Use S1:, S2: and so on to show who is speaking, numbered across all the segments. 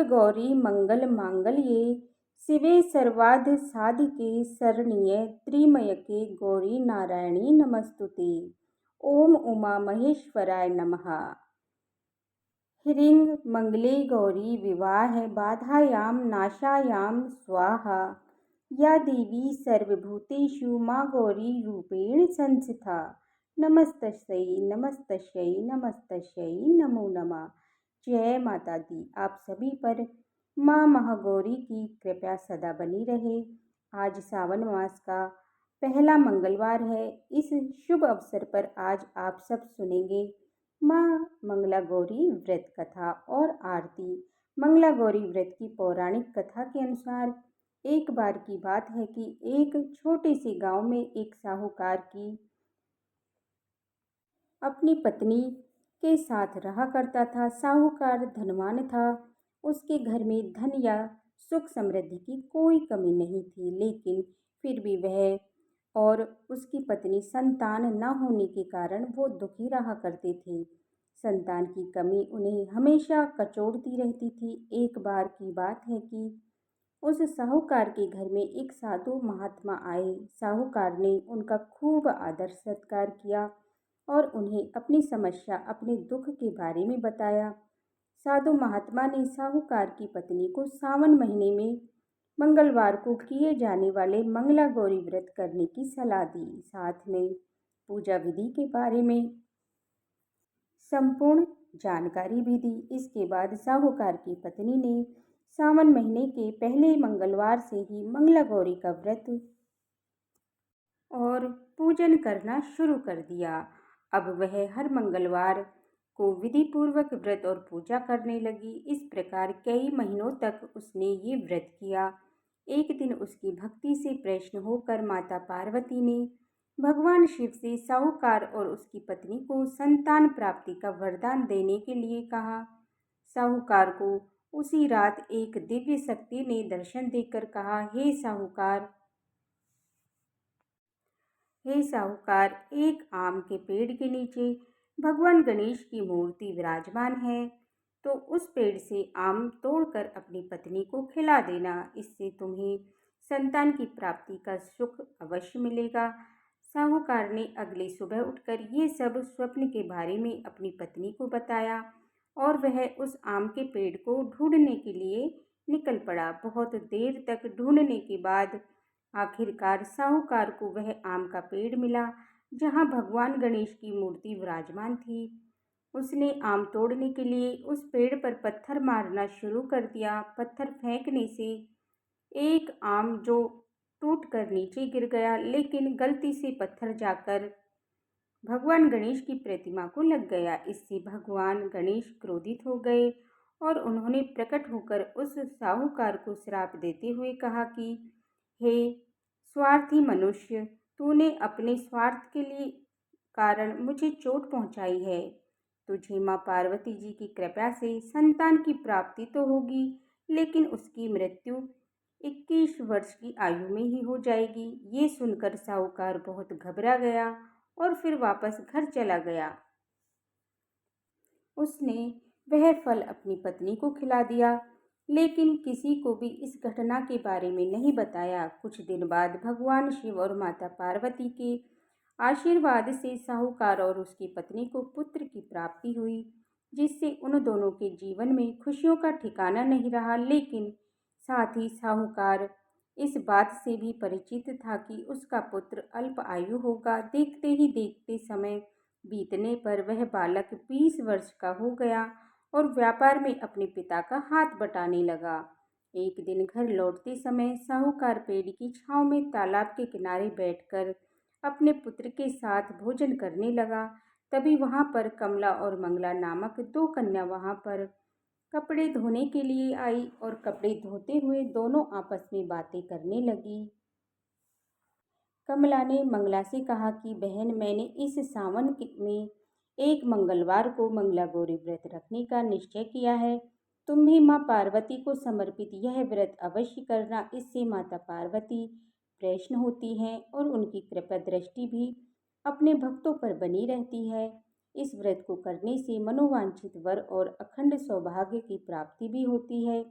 S1: सर्वगौरी मंगल मांगल्ये शिवे सर्वार्थ साधिके शरण्ये त्र्यंबके गौरी नारायणी नमस्तुते। ओम उमा महेश्वराय नमः। ह्रीं मंगले गौरी विवाह बाधायां नाशायां स्वाहा। या देवी सर्वभूतेषु मां गौरी रूपेण संस्थिता। नमस्तस्यै नमस्तस्यै नमस्तस्यै नमो नमः। जय माता दी। आप सभी पर मां महागौरी की कृपा सदा बनी रहे। आज सावन मास का पहला मंगलवार है। इस शुभ अवसर पर आज आप सब सुनेंगे मां मंगला गौरी व्रत कथा और आरती। मंगला गौरी व्रत की पौराणिक कथा के अनुसार एक बार की बात है कि एक छोटे से गांव में एक साहूकार की अपनी पत्नी के साथ रहा करता था। साहूकार धनवान था। उसके घर में धन या सुख समृद्धि की कोई कमी नहीं थी, लेकिन फिर भी वह और उसकी पत्नी संतान न होने के कारण वो दुखी रहा करते थे। संतान की कमी उन्हें हमेशा कचोटती रहती थी। एक बार की बात है कि उस साहूकार के घर में एक साधु महात्मा आए। साहूकार ने उनका खूब आदर सत्कार किया और उन्हें अपनी समस्या, अपने दुख के बारे में बताया। साधु महात्मा ने साहूकार की पत्नी को सावन महीने में मंगलवार को किए जाने वाले मंगला गौरी व्रत करने की सलाह दी। साथ में पूजा विधि के बारे में संपूर्ण जानकारी भी दी। इसके बाद साहूकार की पत्नी ने सावन महीने के पहले मंगलवार से ही मंगला गौरी का व्रत और पूजन करना शुरू कर दिया। अब वह हर मंगलवार को विधि पूर्वक व्रत और पूजा करने लगी। इस प्रकार कई महीनों तक उसने ये व्रत किया। एक दिन उसकी भक्ति से प्रसन्न होकर माता पार्वती ने भगवान शिव से साहूकार और उसकी पत्नी को संतान प्राप्ति का वरदान देने के लिए कहा। साहूकार को उसी रात एक दिव्य शक्ति ने दर्शन देकर कहा, हे साहूकार, एक आम के पेड़ के नीचे भगवान गणेश की मूर्ति विराजमान है, तो उस पेड़ से आम तोड़कर अपनी पत्नी को खिला देना। इससे तुम्हें संतान की प्राप्ति का सुख अवश्य मिलेगा। साहूकार ने अगली सुबह उठकर ये सब स्वप्न के बारे में अपनी पत्नी को बताया और वह उस आम के पेड़ को ढूंढने के लिए निकल पड़ा। बहुत देर तक ढूंढने के बाद आखिरकार साहूकार को वह आम का पेड़ मिला जहां भगवान गणेश की मूर्ति विराजमान थी। उसने आम तोड़ने के लिए उस पेड़ पर पत्थर मारना शुरू कर दिया। पत्थर फेंकने से एक आम जो टूटकर नीचे गिर गया, लेकिन गलती से पत्थर जाकर भगवान गणेश की प्रतिमा को लग गया। इससे भगवान गणेश क्रोधित हो गए और उन्होंने प्रकट होकर उस साहूकार को श्राप देते हुए कहा कि हे स्वार्थी मनुष्य, तूने अपने स्वार्थ के लिए कारण मुझे चोट पहुंचाई है। तुझे मां पार्वती जी की कृपा से संतान की प्राप्ति तो होगी, लेकिन उसकी मृत्यु 21 वर्ष की आयु में ही हो जाएगी। ये सुनकर साहूकार बहुत घबरा गया और फिर वापस घर चला गया। उसने वह फल अपनी पत्नी को खिला दिया, लेकिन किसी को भी इस घटना के बारे में नहीं बताया। कुछ दिन बाद भगवान शिव और माता पार्वती के आशीर्वाद से साहूकार और उसकी पत्नी को पुत्र की प्राप्ति हुई, जिससे उन दोनों के जीवन में खुशियों का ठिकाना नहीं रहा। लेकिन साथ ही साहूकार इस बात से भी परिचित था कि उसका पुत्र अल्प आयु होगा। देखते ही देखते समय बीतने पर वह बालक 20 वर्ष का हो गया और व्यापार में अपने पिता का हाथ बटाने लगा। एक दिन घर लौटते समय साहूकार पेड़ की छांव में तालाब के किनारे बैठकर अपने पुत्र के साथ भोजन करने लगा। तभी वहां पर कमला और मंगला नामक 2 कन्या वहां पर कपड़े धोने के लिए आई और कपड़े धोते हुए दोनों आपस में बातें करने लगी। कमला ने मंगला से कहा कि बहन, मैंने इस सावन में एक मंगलवार को मंगला गौरी व्रत रखने का निश्चय किया है। तुम भी माँ पार्वती को समर्पित यह व्रत अवश्य करना। इससे माता पार्वती प्रसन्न होती हैं और उनकी कृपा दृष्टि भी अपने भक्तों पर बनी रहती है। इस व्रत को करने से मनोवांछित वर और अखंड सौभाग्य की प्राप्ति भी होती है।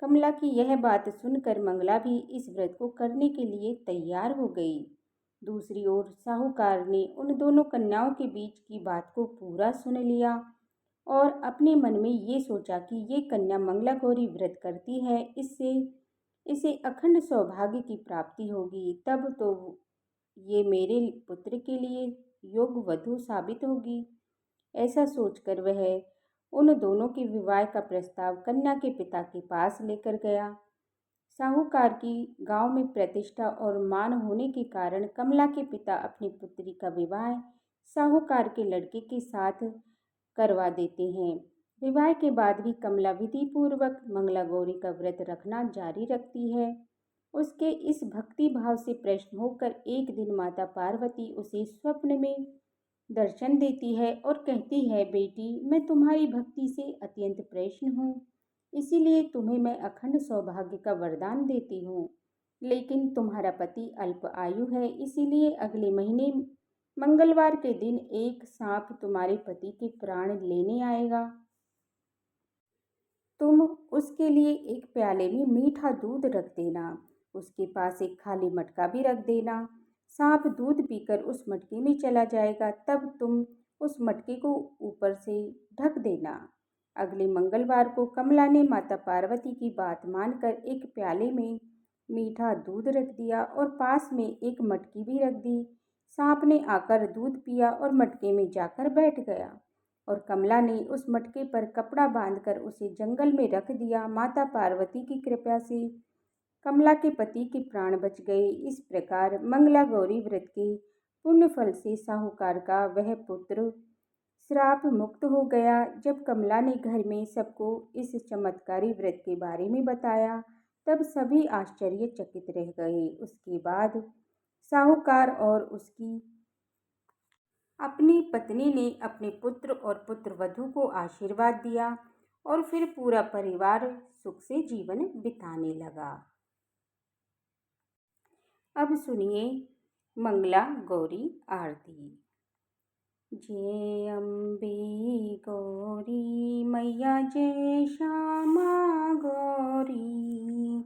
S1: कमला की यह बात सुनकर मंगला भी इस व्रत को करने के लिए तैयार हो गई। दूसरी ओर साहूकार ने उन दोनों कन्याओं के बीच की बात को पूरा सुन लिया और अपने मन में ये सोचा कि ये कन्या मंगला गौरी व्रत करती है, इससे इसे अखंड सौभाग्य की प्राप्ति होगी, तब तो ये मेरे पुत्र के लिए योग्य वधू साबित होगी। ऐसा सोचकर वह उन दोनों के विवाह का प्रस्ताव कन्या के पिता के पास लेकर गया। साहूकार की गांव में प्रतिष्ठा और मान होने के कारण कमला के पिता अपनी पुत्री का विवाह साहूकार के लड़के के साथ करवा देते हैं। विवाह के बाद भी कमला विधि पूर्वक मंगला गौरी का व्रत रखना जारी रखती है। उसके इस भक्ति भाव से प्रसन्न होकर एक दिन माता पार्वती उसे स्वप्न में दर्शन देती है और कहती है, बेटी, मैं तुम्हारी भक्ति से अत्यंत प्रसन्न हूँ, इसीलिए तुम्हें मैं अखंड सौभाग्य का वरदान देती हूँ। लेकिन तुम्हारा पति अल्प आयु है, इसीलिए अगले महीने मंगलवार के दिन एक सांप तुम्हारे पति के प्राण लेने आएगा। तुम उसके लिए एक प्याले में मीठा दूध रख देना। उसके पास एक खाली मटका भी रख देना। सांप दूध पीकर उस मटके में चला जाएगा, तब तुम उस मटके को ऊपर से ढक देना। अगले मंगलवार को कमला ने माता पार्वती की बात मानकर एक प्याले में मीठा दूध रख दिया और पास में एक मटकी भी रख दी। सांप ने आकर दूध पिया और मटके में जाकर बैठ गया और कमला ने उस मटके पर कपड़ा बांधकर उसे जंगल में रख दिया। माता पार्वती की कृपा से कमला के पति के प्राण बच गए। इस प्रकार मंगला गौरी व्रत के पुण्य फल से साहूकार का वह पुत्र श्राप मुक्त हो गया। जब कमला ने घर में सबको इस चमत्कारी व्रत के बारे में बताया, तब सभी आश्चर्यचकित रह गए। उसके बाद साहूकार और उसकी अपनी पत्नी ने अपने पुत्र और पुत्रवधू को आशीर्वाद दिया और फिर पूरा परिवार सुख से जीवन बिताने लगा। अब सुनिए मंगला गौरी आरती। जय अम्बे गौरी मैया, जय श्यामा गौरी,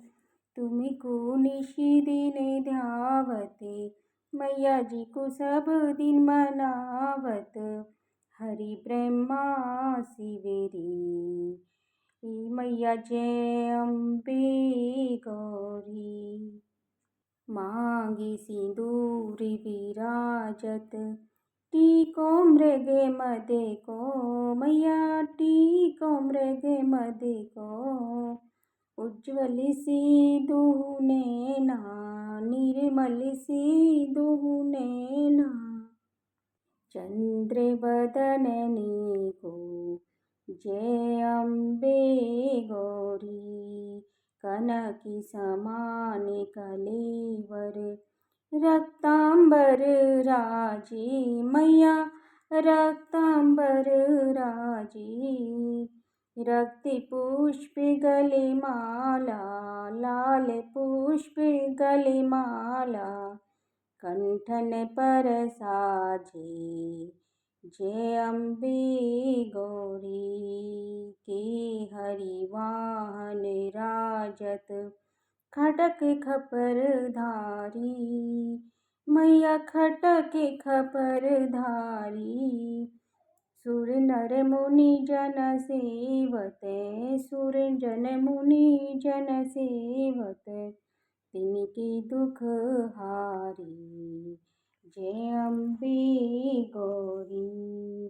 S1: तुमको निश दिन ध्यावते, मैया जी को सब दिन मनावत, हरि ब्रह्मा शिवेरी, मैया जय अम्बे गौरी। मांगी सिंदूर विराजत, टीको मृग मदे को, मैया टीको मृग मदे को, उज्ज्वल सी दुहु नैना, निर्मल सी दुहु नैना, चंद्र बदननी को, जय अम्बे गौरी, कनकी समान कलेवर, रक्तांबर राजी, मैया रक्तांबर राजी, रक्त पुष्प गले माला, लाल पुष्प गले माला, कंठन पर साजे, जय अम्बे गौरी, के हरि वाहन राजत, खटक खपर धारी, मैया खटक खपर धारी, सुर नर मुनि जन सेवत, सुर जन मुनि जन सेवत, तिनके दुख हारी, जय अम्बे गौरी,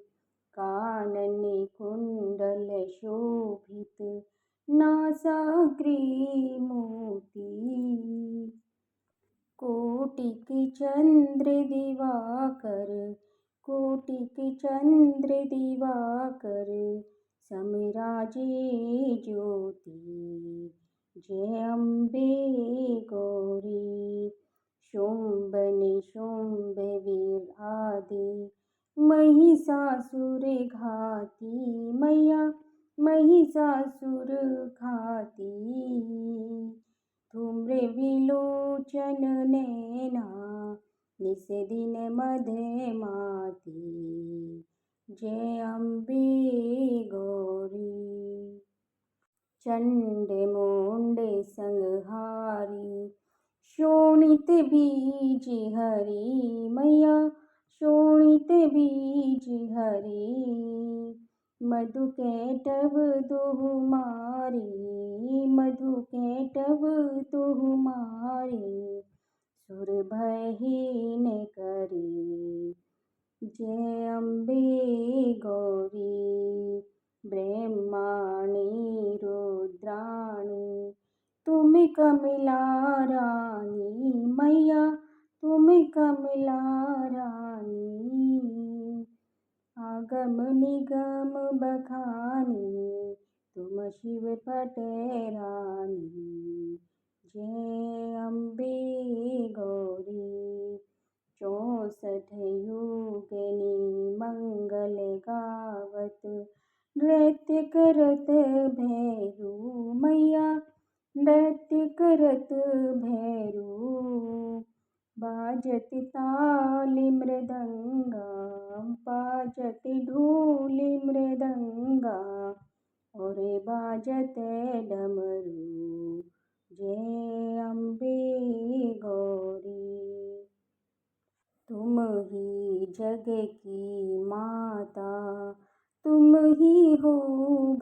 S1: कानन कुंडल शोभित, नासाग्रे मोती, कोटिक चंद्र दिवाकर, कोटिक चंद्र दिवाकर, समराजे ज्योति, जय अम्बे गौरी, शुंभ निशुंभ वीर आदि, महिषासुर घाती, मैया महिषासुर घाती, धूम्र विलोचन नैना, निस दिन मधमाती, जय अम्बे गौरी। चंड मुंड संहारी शोणित बीज हरी मैया, शोणित बीज हरी। मधु कैटभ दुहु मारी, मधु कैटभ दुहु मारी। सुर भयहीन करी। जय अम्बे गौरी। ब्रह्माणी रुद्राणी तुम कमला रानी मैया, तुम कमला रानी। आगम निगम बखानी तुम शिव पटेरानी। जय अम्बे गौरी। 64 योगिनी मंगल गावत, नृत्य करत भैरू मैया, नृत्य करत भैरू। बाजत ताल मृदंगा, बाजत ढोल मृदंगा, और बाजत डमरू। जय अम्बे गौरी। तुम ही जग की माता, तुम ही हो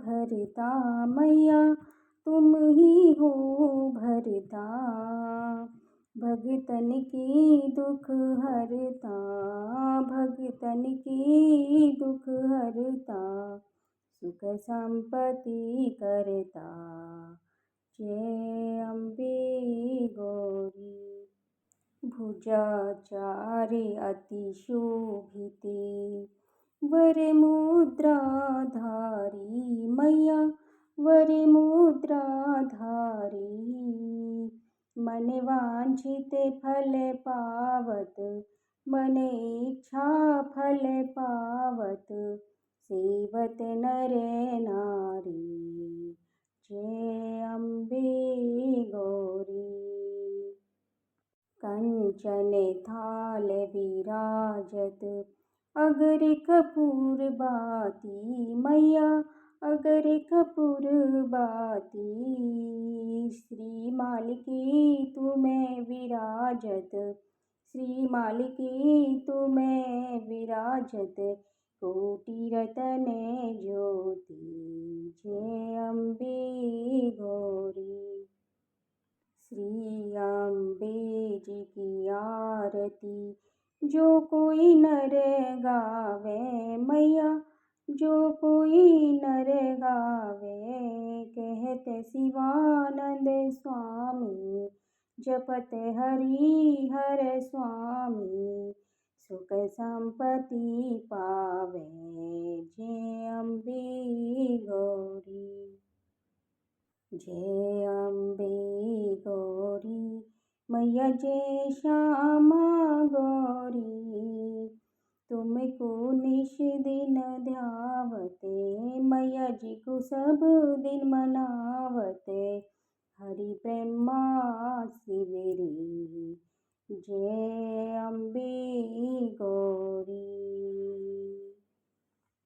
S1: भरता मैया, तुम ही हो भरता। भगतन की दुख हरता, भगतन की दुख हरता। सुख संपत्ति करता। जय अम्बे गौरी। भुजाचार्य अति शोभिते, वर मुद्राधारी मैया, वर मुद्राधारी। मन वांछित फल पावत, मन इच्छा फल पावत। सेवत नर नारी। जय अम्बे गौरी। कंचन थाल विराजत, अगर कपूर बाती मैया, अगर कपूर बाती। श्री मालिकी तुम्हें विराजत, श्री मालिकी तुम्हें विराजत। कोटि रतन ज्योति। जय अम्बे गौरी। श्री अम्बे जी की आरती जो कोई नर गावे मैया, जो कोई नर गावे। कहते शिवानंद स्वामी, जपत हरि हर स्वामी। सुख संपत्ति पावे। जय अम्बे गौरी। जय अम्बे गौरी मैया, जय श्यामा गौरी। तुमको निश दिन ध्यावते मैया जी को सब दिन मनावते। हरि ब्रह्मा शिवरी। जय अम्बे गौरी।